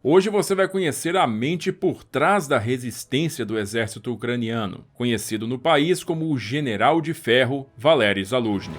Hoje você vai conhecer a mente por trás da resistência do exército ucraniano, conhecido no país como o General de Ferro Valery Zaluzhny.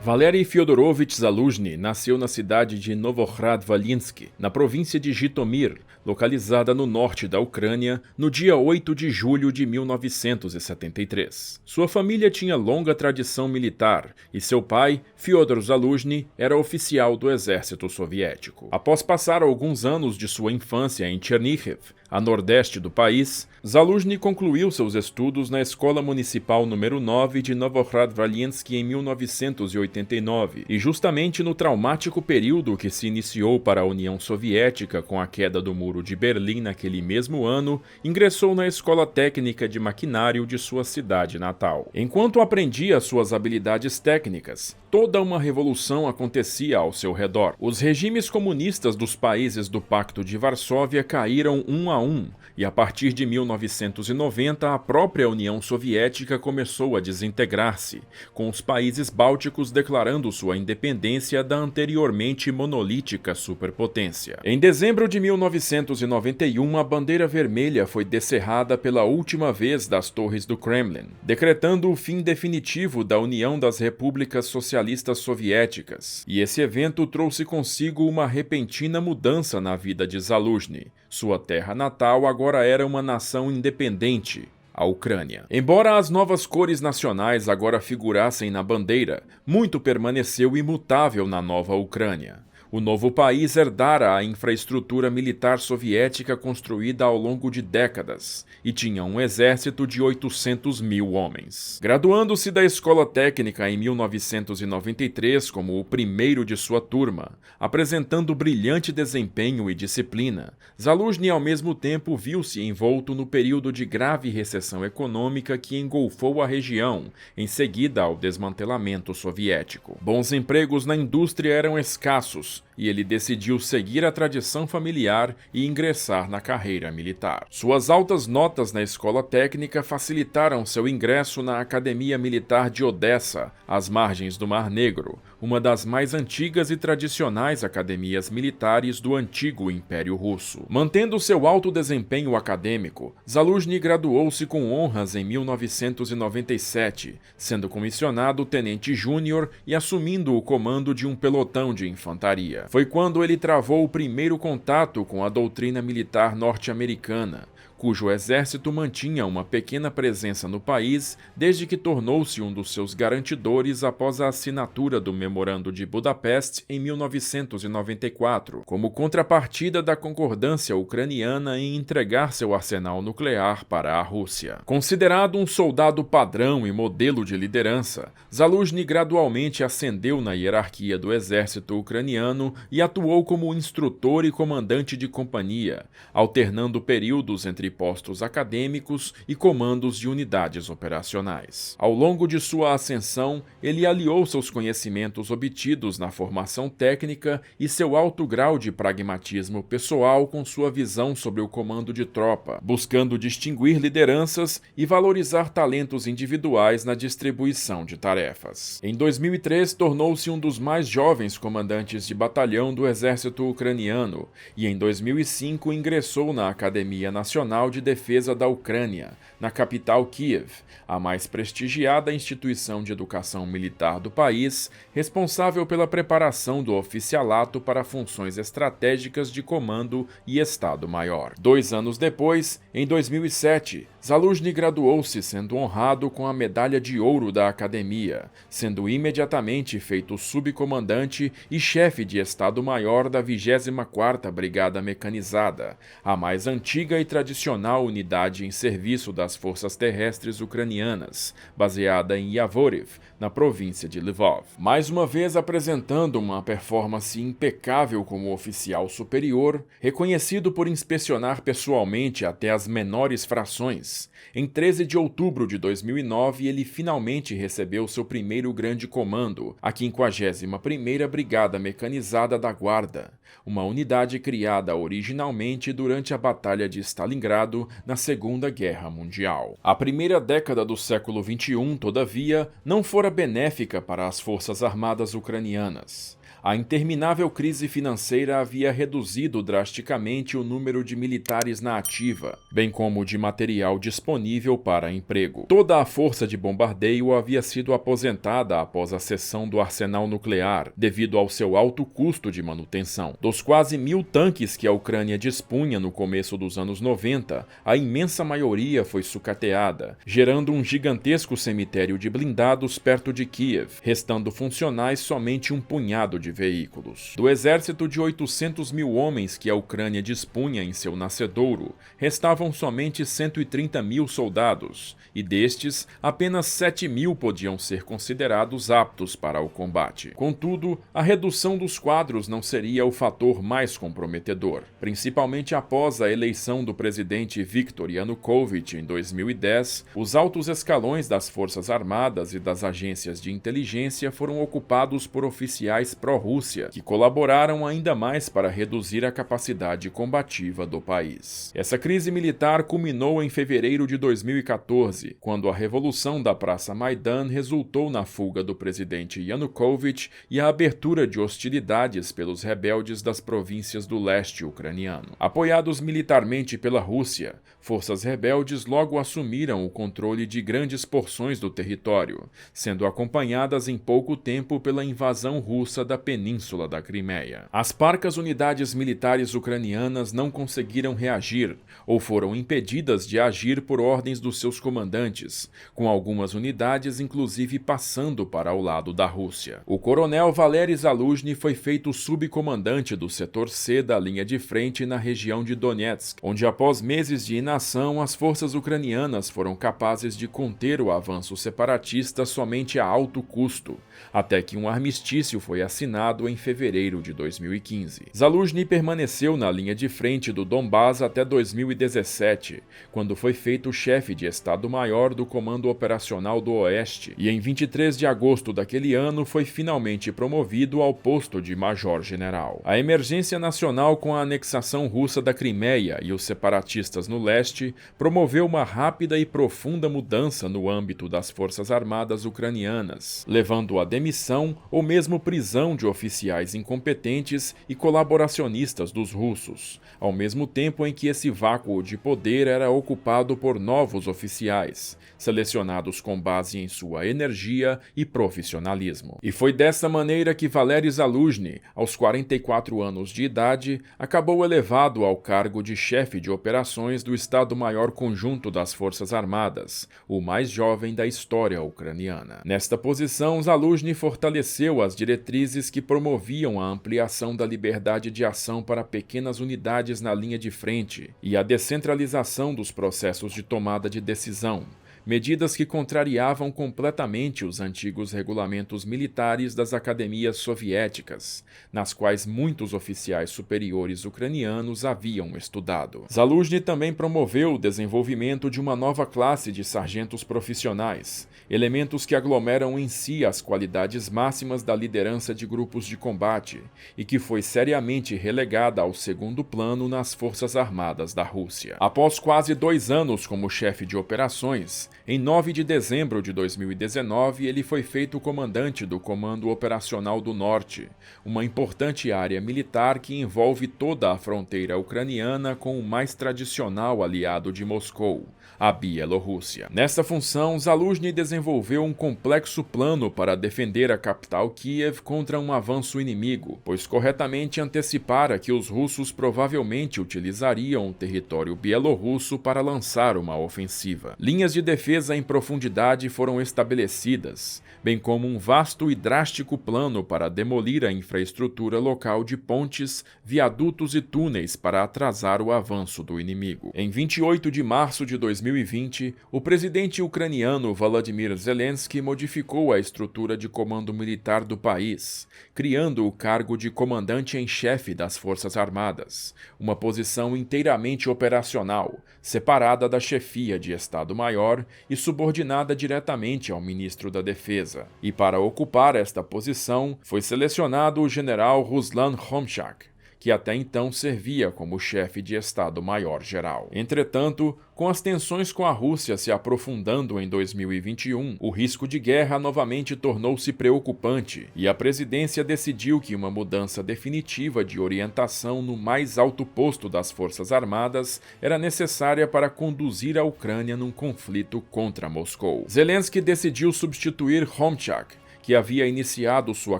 Valery Fyodorovich Zaluzhny nasceu na cidade de Novohrad-Volhynsky, na província de Jitomir, localizada no norte da Ucrânia, no dia 8 de julho de 1973. Sua família tinha longa tradição militar e seu pai, Fyodor Zaluzhny, era oficial do exército soviético. Após passar alguns anos de sua infância em Chernihiv, a nordeste do país, Zaluzhny concluiu seus estudos na Escola Municipal número 9 de Novohrad-Volhynsky em 1989, e justamente no traumático período que se iniciou para a União Soviética com a queda do Muro de Berlim naquele mesmo ano, ingressou na Escola Técnica de Maquinário de sua cidade natal. Enquanto aprendia suas habilidades técnicas, toda uma revolução acontecia ao seu redor. Os regimes comunistas dos países do Pacto de Varsóvia caíram um a um, e a partir de 1990 a própria União Soviética começou a desintegrar-se, com os países bálticos declarando sua independência da anteriormente monolítica superpotência. Em dezembro de 1991, a bandeira vermelha foi descerrada pela última vez das torres do Kremlin, decretando o fim definitivo da União das Repúblicas Socialistas Soviéticas, e esse evento trouxe consigo uma repentina mudança na vida de Zaluzhny. Sua terra natal agora era uma nação independente, a Ucrânia. Embora as novas cores nacionais agora figurassem na bandeira, muito permaneceu imutável na nova Ucrânia. O novo país herdara a infraestrutura militar soviética construída ao longo de décadas e tinha um exército de 800 mil homens. Graduando-se da escola técnica em 1993 como o primeiro de sua turma, apresentando brilhante desempenho e disciplina, Zaluzhny ao mesmo tempo viu-se envolto no período de grave recessão econômica que engolfou a região, em seguida ao desmantelamento soviético. Bons empregos na indústria eram escassos, e ele decidiu seguir a tradição familiar e ingressar na carreira militar. Suas altas notas na escola técnica facilitaram seu ingresso na Academia Militar de Odessa, às margens do Mar Negro, uma das mais antigas e tradicionais academias militares do antigo Império Russo. Mantendo seu alto desempenho acadêmico, Zaluzhny graduou-se com honras em 1997, sendo comissionado tenente júnior e assumindo o comando de um pelotão de infantaria. Foi quando ele travou o primeiro contato com a doutrina militar norte-americana, cujo exército mantinha uma pequena presença no país desde que tornou-se um dos seus garantidores após a assinatura do Memorando de Budapeste em 1994, como contrapartida da concordância ucraniana em entregar seu arsenal nuclear para a Rússia. Considerado um soldado padrão e modelo de liderança, Zaluzhny gradualmente ascendeu na hierarquia do exército ucraniano e atuou como instrutor e comandante de companhia, alternando períodos entre postos acadêmicos e comandos de unidades operacionais. Ao longo de sua ascensão, ele aliou seus conhecimentos obtidos na formação técnica e seu alto grau de pragmatismo pessoal com sua visão sobre o comando de tropa, buscando distinguir lideranças e valorizar talentos individuais na distribuição de tarefas. Em 2003, tornou-se um dos mais jovens comandantes de batalhão do exército ucraniano e em 2005 ingressou na Academia Nacional de Defesa da Ucrânia, na capital Kiev, a mais prestigiada instituição de educação militar do país, responsável pela preparação do oficialato para funções estratégicas de comando e Estado-Maior. 2 anos depois, em 2007, Zaluzhny graduou-se sendo honrado com a Medalha de Ouro da Academia, sendo imediatamente feito subcomandante e chefe de Estado-Maior da 24ª Brigada Mecanizada, a mais antiga e tradicional unidade em serviço das forças terrestres ucranianas, baseada em Yavoriv, na província de Lvov. Mais uma vez apresentando uma performance impecável como oficial superior, reconhecido por inspecionar pessoalmente até as menores frações, em 13 de outubro de 2009 ele finalmente recebeu seu primeiro grande comando, a 51ª Brigada Mecanizada da Guarda, uma unidade criada originalmente durante a Batalha de Stalingrado Stalingrado na Segunda Guerra Mundial. A primeira década do século XXI, todavia, não fora benéfica para as forças armadas ucranianas. A interminável crise financeira havia reduzido drasticamente o número de militares na ativa, bem como de material disponível para emprego. Toda a força de bombardeio havia sido aposentada após a cessão do arsenal nuclear, devido ao seu alto custo de manutenção. Dos quase 1000 tanques que a Ucrânia dispunha no começo dos anos 90, a imensa maioria foi sucateada, gerando um gigantesco cemitério de blindados perto de Kiev, restando funcionais somente um punhado de veículos. Do exército de 800 mil homens que a Ucrânia dispunha em seu nascedouro, restavam somente 130 mil soldados, e destes, apenas 7 mil podiam ser considerados aptos para o combate. Contudo, a redução dos quadros não seria o fator mais comprometedor, principalmente após a eleição do presidente Viktor Yanukovych em 2010, os altos escalões das Forças Armadas e das agências de inteligência foram ocupados por oficiais pró-Rússia, que colaboraram ainda mais para reduzir a capacidade combativa do país. Essa crise militar culminou em fevereiro de 2014, quando a revolução da Praça Maidan resultou na fuga do presidente Yanukovych e a abertura de hostilidades pelos rebeldes das províncias do leste ucraniano. Apoiados militarmente pela Rússia, forças rebeldes logo assumiram o controle de grandes porções do território, sendo acompanhadas em pouco tempo pela invasão russa da Península da Crimeia. As parcas unidades militares ucranianas não conseguiram reagir ou foram impedidas de agir por ordens dos seus comandantes, com algumas unidades inclusive passando para o lado da Rússia. O coronel Valery Zaluzhny foi feito subcomandante do setor C da linha de frente na região de Donetsk, onde após meses de inação as forças ucranianas foram capazes de conter o avanço separatista somente a alto custo, até que um armistício foi assinado em fevereiro de 2015. Zaluzhny permaneceu na linha de frente do Donbás até 2017, quando foi feito chefe de Estado-Maior do Comando Operacional do Oeste, e em 23 de agosto daquele ano foi finalmente promovido ao posto de Major-General. A emergência nacional com a anexação russa da Crimeia e os separatistas no leste promoveu uma rápida e profunda mudança no âmbito das Forças Armadas ucranianas, levando à demissão ou mesmo prisão de oficiais incompetentes e colaboracionistas dos russos, ao mesmo tempo em que esse vácuo de poder era ocupado por novos oficiais, selecionados com base em sua energia e profissionalismo. E foi dessa maneira que Valery Zaluzhny, aos 44 anos de idade, acabou elevado ao cargo de chefe de operações do Estado-Maior Conjunto das Forças Armadas, o mais jovem da história ucraniana. Nesta posição, Zaluzhny fortaleceu as diretrizes que promoviam a ampliação da liberdade de ação para pequenas unidades na linha de frente e a descentralização dos processos de tomada de decisão, medidas que contrariavam completamente os antigos regulamentos militares das academias soviéticas, nas quais muitos oficiais superiores ucranianos haviam estudado. Zaluzhny também promoveu o desenvolvimento de uma nova classe de sargentos profissionais, elementos que aglomeram em si as qualidades máximas da liderança de grupos de combate e que foi seriamente relegada ao segundo plano nas Forças Armadas da Rússia. Após quase 2 anos como chefe de operações, em 9 de dezembro de 2019, ele foi feito comandante do Comando Operacional do Norte, uma importante área militar que envolve toda a fronteira ucraniana com o mais tradicional aliado de Moscou, a Bielorrússia. Nesta função, Zaluzhny desenvolveu um complexo plano para defender a capital Kiev contra um avanço inimigo, pois corretamente antecipara que os russos provavelmente utilizariam o território bielorrusso para lançar uma ofensiva. Linhas de defesa em profundidade foram estabelecidas, bem como um vasto e drástico plano para demolir a infraestrutura local de pontes, viadutos e túneis para atrasar o avanço do inimigo. Em 28 de março de 2020, o presidente ucraniano Volodymyr Zelensky modificou a estrutura de comando militar do país, criando o cargo de comandante em chefe das Forças Armadas, uma posição inteiramente operacional, separada da chefia de Estado-Maior e subordinada diretamente ao ministro da Defesa. E para ocupar esta posição, foi selecionado o general Ruslan Khomchak, que até então servia como chefe de Estado-Maior-Geral. Entretanto, com as tensões com a Rússia se aprofundando em 2021, o risco de guerra novamente tornou-se preocupante e a presidência decidiu que uma mudança definitiva de orientação no mais alto posto das Forças Armadas era necessária para conduzir a Ucrânia num conflito contra Moscou. Zelensky decidiu substituir Homchak, que havia iniciado sua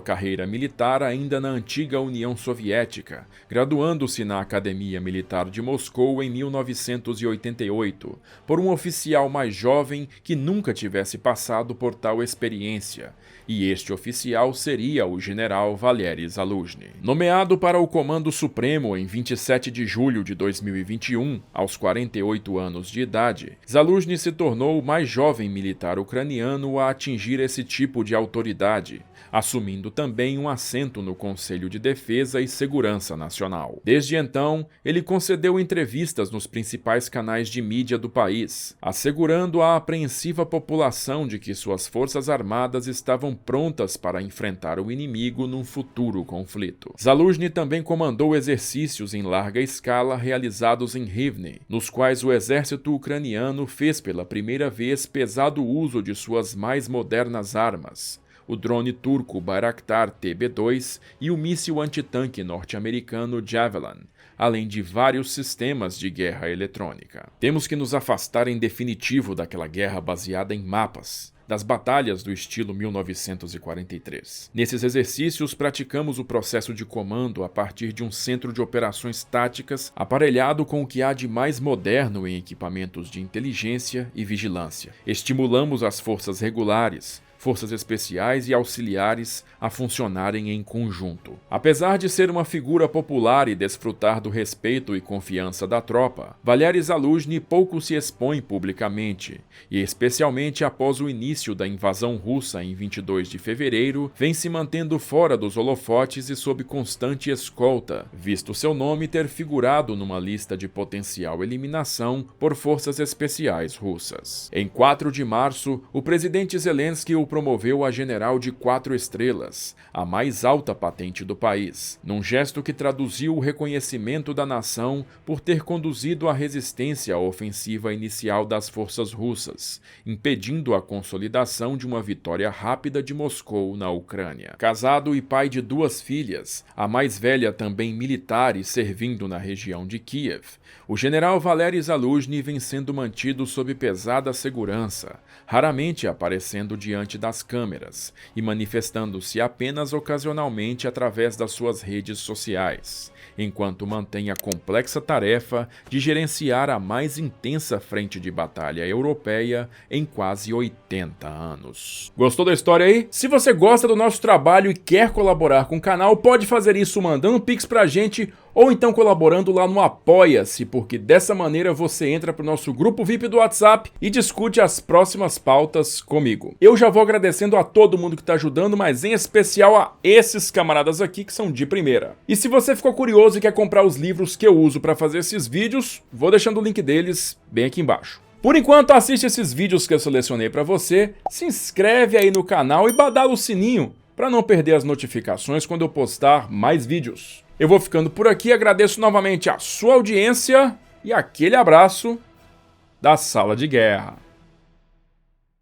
carreira militar ainda na antiga União Soviética, graduando-se na Academia Militar de Moscou em 1988, por um oficial mais jovem que nunca tivesse passado por tal experiência, e este oficial seria o general Valery Zaluzhny. Nomeado para o Comando Supremo em 27 de julho de 2021, aos 48 anos de idade, Zaluzhny se tornou o mais jovem militar ucraniano a atingir esse tipo de autoridade, assumindo também um assento no Conselho de Defesa e Segurança Nacional. Desde então, ele concedeu entrevistas nos principais canais de mídia do país, assegurando à apreensiva população de que suas forças armadas estavam prontas para enfrentar o inimigo num futuro conflito. Zaluzhny também comandou exercícios em larga escala realizados em Rivne, nos quais o exército ucraniano fez pela primeira vez pesado uso de suas mais modernas armas, o drone turco Bayraktar TB2 e o míssil antitanque norte-americano Javelin, além de vários sistemas de guerra eletrônica. Temos que nos afastar em definitivo daquela guerra baseada em mapas, das batalhas do estilo 1943. Nesses exercícios, praticamos o processo de comando a partir de um centro de operações táticas aparelhado com o que há de mais moderno em equipamentos de inteligência e vigilância. Estimulamos as forças regulares, forças especiais e auxiliares a funcionarem em conjunto. Apesar de ser uma figura popular e desfrutar do respeito e confiança da tropa, Valery Zaluzhny pouco se expõe publicamente, e especialmente após o início da invasão russa em 22 de fevereiro, vem se mantendo fora dos holofotes e sob constante escolta, visto seu nome ter figurado numa lista de potencial eliminação por forças especiais russas. Em 4 de março, o presidente Zelensky o promoveu a general de 4 estrelas, a mais alta patente do país, num gesto que traduziu o reconhecimento da nação por ter conduzido a resistência à ofensiva inicial das forças russas, impedindo a consolidação de uma vitória rápida de Moscou na Ucrânia. Casado e pai de 2 filhas, a mais velha também militar e servindo na região de Kiev, o general Valery Zaluzhny vem sendo mantido sob pesada segurança, raramente aparecendo diante das câmeras e manifestando-se apenas ocasionalmente através das suas redes sociais, enquanto mantém a complexa tarefa de gerenciar a mais intensa frente de batalha europeia em quase 80 anos. Gostou da história aí? Se você gosta do nosso trabalho e quer colaborar com o canal, pode fazer isso mandando um pix pra gente ou então colaborando lá no Apoia-se, porque dessa maneira você entra pro nosso grupo VIP do WhatsApp e discute as próximas pautas comigo. Eu já vou agradecendo a todo mundo que tá ajudando, mas em especial a esses camaradas aqui que são de primeira. E se você ficou curioso e quer comprar os livros que eu uso para fazer esses vídeos, vou deixando o link deles bem aqui embaixo. Por enquanto, assiste esses vídeos que eu selecionei para você, se inscreve aí no canal e badala o sininho para não perder as notificações quando eu postar mais vídeos. Eu vou ficando por aqui, agradeço novamente a sua audiência e aquele abraço da Sala de Guerra.